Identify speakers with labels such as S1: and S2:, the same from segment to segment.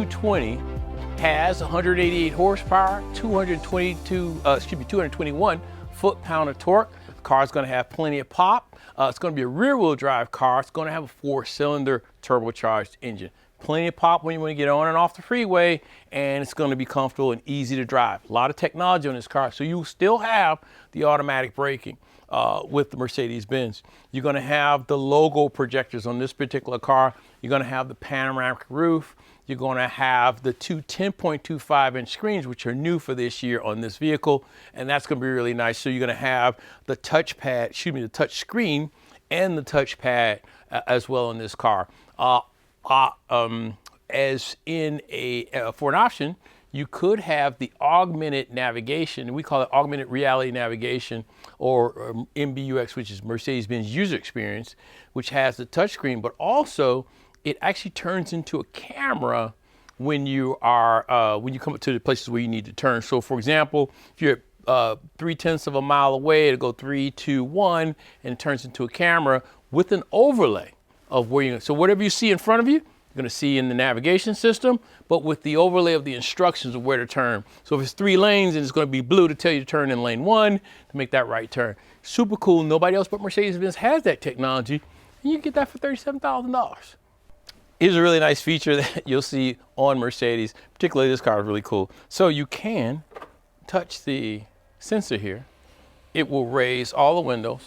S1: 220 has 188 horsepower, 221 foot-pound of torque. The car is going to have plenty of pop. It's going to be a rear-wheel drive car. It's going to have a 4-cylinder turbocharged engine. Plenty of pop when you want to get on and off the freeway, and it's going to be comfortable and easy to drive. A lot of technology on this car, so you still have the automatic braking with the Mercedes-Benz. You're going to have the logo projectors on this particular car. You're going to have the panoramic roof. You're going to have the two 10.25-inch screens, which are new for this year on this vehicle, and that's going to be really nice. So you're going to have the touchpad, the touch screen and the touchpad as well in this car. As in for an option, you could have the augmented navigation. We call it augmented reality navigation, or MBUX, which is Mercedes-Benz user experience, which has the touchscreen, but also it actually turns into a camera when you are when you come up to the places where you need to turn. So, for example, if you're 0.3 of a mile away, it'll go 3, 2, 1, and it turns into a camera with an overlay of where you're. So whatever you see in front of you, you're going to see in the navigation system, but with the overlay of the instructions of where to turn. So if it's 3 lanes, and it's going to be blue to tell you to turn in lane 1 to make that right turn. Super cool. Nobody else but Mercedes-Benz has that technology, and you can get that for $37,000. Here's a really nice feature that you'll see on Mercedes. Particularly, this car is really cool. So you can touch the sensor here. It will raise all the windows,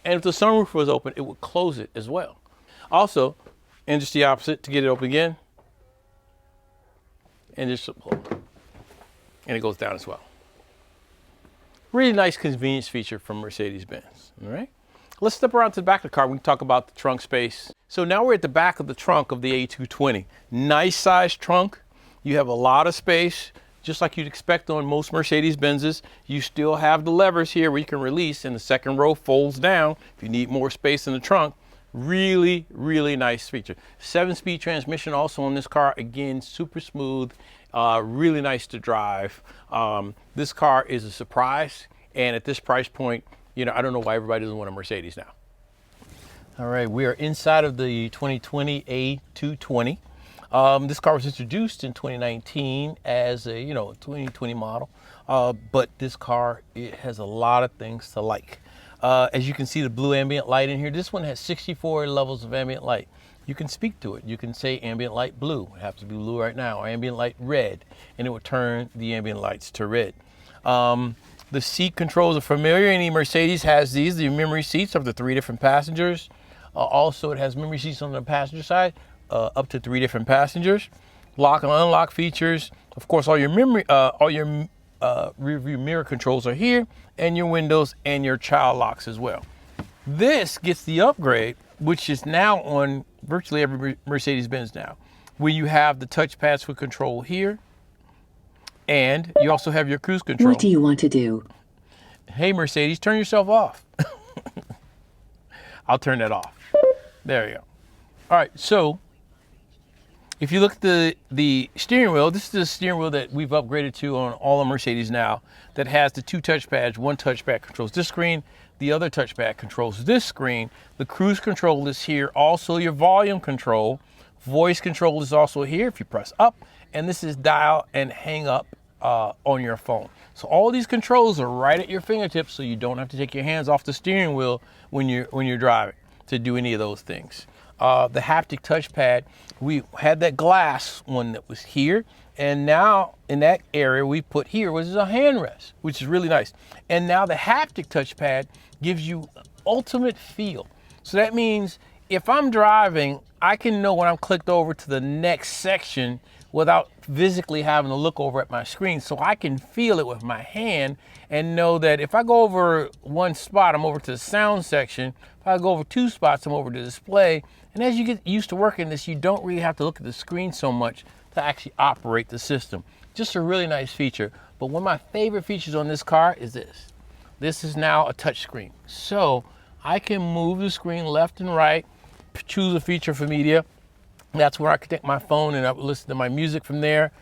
S1: and if the sunroof was open, it would close it as well. Also, and just the opposite, to get it open again, and just pull, and it goes down as well. Really nice convenience feature from Mercedes-Benz. All right, let's step around to the back of the car. We can talk about the trunk space. So now we're at the back of the trunk of the A220. Nice sized trunk. You have a lot of space, just like you'd expect on most Mercedes-Benzes. You still have the levers here where you can release, and the second row folds down if you need more space in the trunk. Really, really nice feature. 7-speed transmission also on this car. Again, super smooth, really nice to drive. This car is a surprise, and at this price point, I don't know why everybody doesn't want a Mercedes now. All right, we are inside of the 2020 A220. This car was introduced in 2019 as a 2020 model, but this car, it has a lot of things to like. As you can see, the blue ambient light in here. This one has 64 levels of ambient light. You can speak to it. You can say ambient light blue. It happens to be blue right now, or ambient light red, and it will turn the ambient lights to red. The seat controls are familiar. Any Mercedes has these. The memory seats up to 3 different passengers. Also, it has memory seats on the passenger side, up to 3 different passengers. Lock and unlock features. Of course, all your rear view mirror controls are here, and your windows and your child locks as well. This gets the upgrade, which is now on virtually every Mercedes-Benz now, where you have the touchpads for control here, and you also have your cruise control.
S2: What do you want to do?
S1: Hey, Mercedes, turn yourself off. I'll turn that off. There you go. All right, so if you look at the steering wheel, this is the steering wheel that we've upgraded to on all the Mercedes now, that has the 2 touchpads. One touchpad controls this screen, the other touchpad controls this screen. The cruise control is here. Also, your volume control. Voice control is also here if you press up, and this is dial and hang up on your phone. So all these controls are right at your fingertips, so you don't have to take your hands off the steering wheel when you're driving to do any of those things. The haptic touchpad, we had that glass one that was here, and now in that area we put here, which is a handrest, which is really nice. And now the haptic touchpad gives you ultimate feel. So that means if I'm driving, I can know when I'm clicked over to the next section without physically having to look over at my screen. So I can feel it with my hand and know that if I go over one spot, I'm over to the sound section. If I go over 2 spots, I'm over to display. And as you get used to working this, you don't really have to look at the screen so much to actually operate the system. Just a really nice feature. But one of my favorite features on this car is this. This is now a touch screen. So I can move the screen left and right, choose a feature for media. That's where I can take my phone and I will listen to my music from there.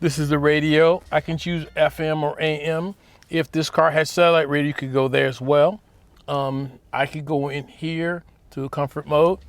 S1: This is the radio. I can choose FM or AM. If this car has satellite radio, you could go there as well. I could go in here to comfort mode,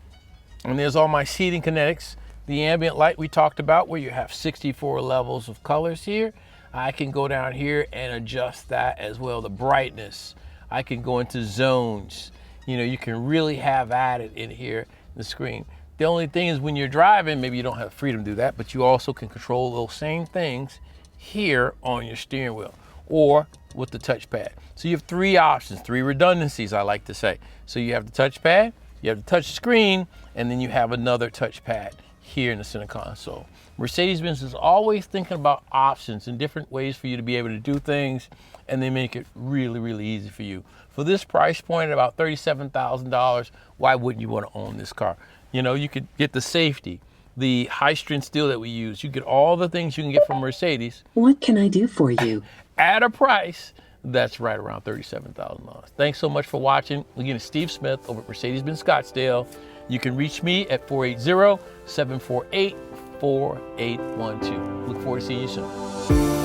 S1: and there's all my seating kinetics. The ambient light we talked about, where you have 64 levels of colors here. I can go down here and adjust that as well. The brightness, I can go into zones. You know, you can really have at it in here, in the screen. The only thing is when you're driving, maybe you don't have freedom to do that, but you also can control those same things here on your steering wheel or with the touchpad. So you have three options, three redundancies, I like to say. So you have the touchpad, you have the touch screen, and then you have another touchpad here in the center console. Mercedes-Benz is always thinking about options and different ways for you to be able to do things, and they make it really, really easy for you. For this price point at about $37,000, why wouldn't you want to own this car? You know, you could get the safety, the high strength steel that we use. You get all the things you can get from Mercedes.
S2: What can I do for you?
S1: At a price that's right around $37,000. Thanks so much for watching. Again, it's Steve Smith over at Mercedes-Benz Scottsdale. You can reach me at 480-748-4812. Look forward to seeing you soon.